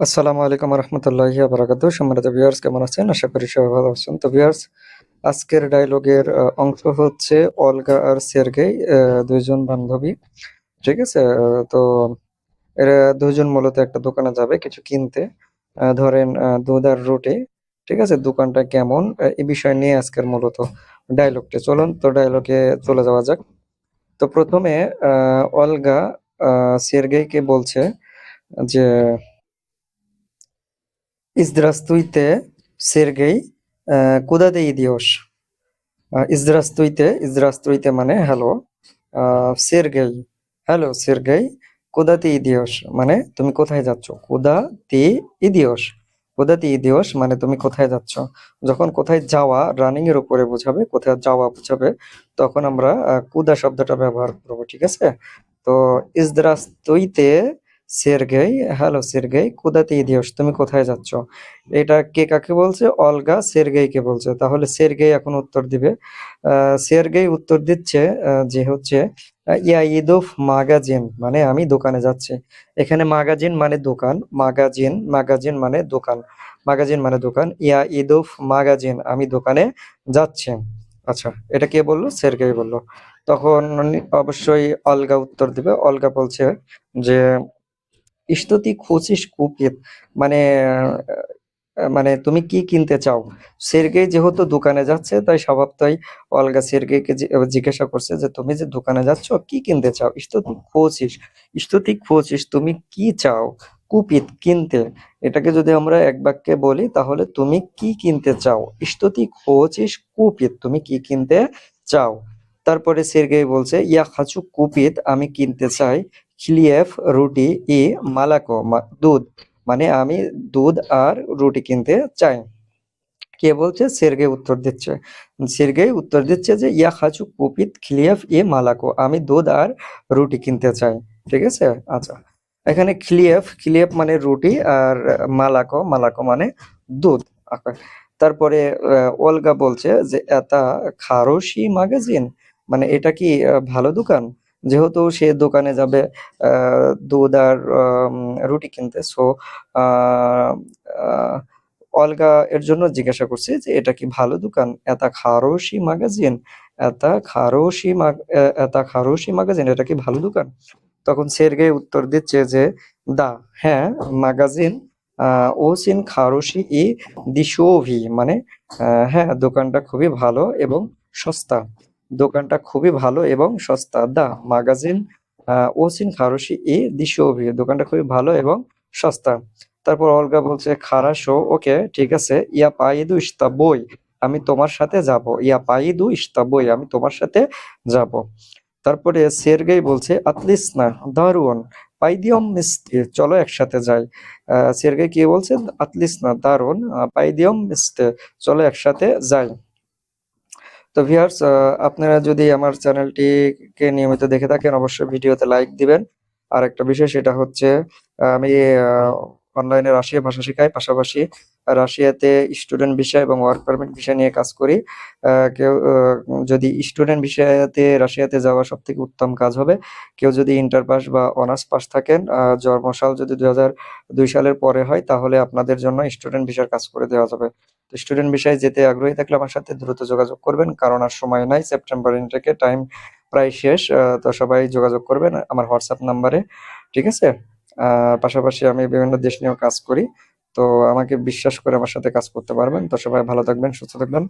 আসসালামু আলাইকুম রহমতুল্লাহি বারাকাতুহু। সম্মানিত ভিউয়ার্স, কেমন আছেন? আশা করি সবাই ভালো আছেন। তো ভিউয়ার্স, আজকের ডায়লগের অংশ হচ্ছে অলগা আর সের্গেই, দুইজন বান্ধবী। ঠিক আছে? তো এরা দুইজন মূলত একটা দোকানে যাবে কিছু কিনতে। ধরেন দুধ আর রুটি। ঠিক আছে? দোকানটা কেমন, এই বিষয় নিয়ে আজকের মূলত ডায়লগটি। চলুন তো ডায়লগে চলে যাওয়া যাক। তো প্রথমে অলগা সের্গেইকে বলছে যে, "Здравствуйте, Сергей. Куда ты идешь?" "Здравствуйте" মানে হ্যালো। সের্গেই, হ্যালো সের্গেই, কোদা তে ইদিয়স মানে তুমি কোথায় যাচ্ছ? কোদা তে ইদিয়স, কোদা তে ইদিয়স মানে তুমি কোথায় যাচ্ছ? যখন কোথায় যাওয়া রানিং এর উপরে বোঝাবে, কোথায় যাওয়া বোঝাবে, তখন আমরা কুদা শব্দটা ব্যবহার করবো। ঠিক আছে? তো ইজদ্রাস্তুইতে সের্গেই, হ্যালো সের্গেই, কোদা তে ইদিয়স তুমি কোথায় যাচ্ছ? এটা কে কাকে বলছে? অলগা সের্গেইকে বলছে। তাহলে সের্গেই এখন উত্তর দিবে। সের্গেই উত্তর দিচ্ছে যে হচ্ছে ইয়া ইদুফ মাগাজিন মানে আমি দোকানে যাচ্ছি। এখানে মাগাজিন মানে দোকান, মাগাজিন মাগাজিন মানে দোকান, মাগাজিন মানে দোকান। ইয়া ইদুফ মাগাজিন আমি দোকানে যাচ্ছি। আচ্ছা, এটা কে বললো? সের্গেই বললো। তখন অবশ্যই অলগা উত্তর দিবে। অলগা বলছে যে ইস্তুতি খুচিস কুপিত মানে মানে তুমি কি কিনতে চাও? সের্গেই যেহেতু দোকানে যাচ্ছে তাই স্বভাবতই অলগা সের্গেইকে জিজ্ঞাসা করছে যে তুমি যে দোকানে যাচ্ছ কি কিনতে চাও? ইস্তুতি খোঁচিস তুমি কি চাও? কুপিত কিনতে। এটাকে যদি আমরা এক বাক্যে বলি তাহলে তুমি কি কিনতে চাও? ইস্তুতি খোঁচিস কুপিত তুমি কি কিনতে চাও? তারপরে সের্গেই বলছে ইয়া খাচু কুপিত আমি কিনতে চাই খিলিয়েফ রুটি ই মালাকো দুধ মানে আমি দুধ আর রুটি কিনতে চাই। কে বলছে? সের্গেই উত্তর দিচ্ছে। সের্গেই উত্তর দিচ্ছে যে ইয়া খাচু কুপিত খিলিয়াফ ই মালাকো আমি দুধ আর রুটি কিনতে চাই। ঠিক আছে? আচ্ছা, এখানে খিলিয়াফ, খিলিয়াফ মানে রুটি আর মালাকো, মালাকো মানে দুধ। আচ্ছা, তারপরে অলগা বলছে যে এটা খারোশি ম্যাগাজিন মানে এটা কি ভালো দোকান? যেহেতু সে দোকানে যাবে দুধ আর রুটি কিনতে, সো আহ আহ অলগা এর জন্য জিজ্ঞাসা করছে যে এটা কি ভালো দোকান? এতা খারোশি ম্যাগাজিন, এতা খারোশি ম্যাগাজিন এটা কি ভালো দোকান? তখন সের্গেই উত্তর দিচ্ছে যে দা, হ্যাঁ, ম্যাগাজিন ওসিন খারোশি ই দিশোভি মানে হ্যাঁ, দোকানটা খুবই ভালো এবং সস্তা। দোকানটা খুবই ভালো এবং সস্তা। দা ম্যাগাজিন ওসিন খারোশি ই দিশোভি দোকানটা খুবই ভালো এবং সস্তা। তারপর অলগা বলছে খারাসো, ওকে ঠিক আছে, ইয়া পাইদু ইস্তা বই আমি তোমার সাথে যাব। ইয়া পাইদু ইস্তা বই আমি তোমার সাথে যাব। তারপরে সের্গেই বলছে আতলিস না দারুন পাইদিয়ম মিস্তে চলো একসাথে যাই। সের্গেই কি বলছে? আতলিস না দারুন পাইদিয়ম মিস্তে চলো একসাথে যাই। তো ভিউয়ার্স, আপনারা যদি আমার চ্যানেলটিকে নিয়মিত দেখে থাকেন অবশ্যই ভিডিওতে লাইক দিবেন। আর একটা বিষয় সেটা হচ্ছে আমি অনলাইনে রাশিয়া ভাষা শেখাই, পাশাপাশি রাশিয়াতে স্টুডেন্ট ভিসা এবং ওয়ার্ক পারমিট ভিসা নিয়ে কাজ করি। কেউ যদি স্টুডেন্ট ভিসাতে রাশিয়াতে যাওয়া সব থেকে উত্তম কাজ হবে। কেউ যদি ইন্টার পাস বা অনার্স পাস থাকেন, জন্মসাল যদি 2002 সালের পরে হয় তাহলে আপনাদের জন্য স্টুডেন্ট ভিসার কাজ করে দেওয়া যাবে। তো স্টুডেন্ট বিষয়ে যেতে আগ্রহী থাকলে আমার সাথে দ্রুত যোগাযোগ করবেন, কারণ আর সময় নাই, সেপ্টেম্বর ইনটেকে টাইম প্রায় শেষ। তো সবাই যোগাযোগ করবেন আমার হোয়াটসঅ্যাপ নাম্বারে। ঠিক আছে? পাশাপাশি আমি বিভিন্ন দেশ নিয়েও কাজ করি। তো আমাকে বিশ্বাস করে আমার সাথে কাজ করতে পারবেন। তো সবাই ভালো থাকবেন, সুস্থ থাকবেন।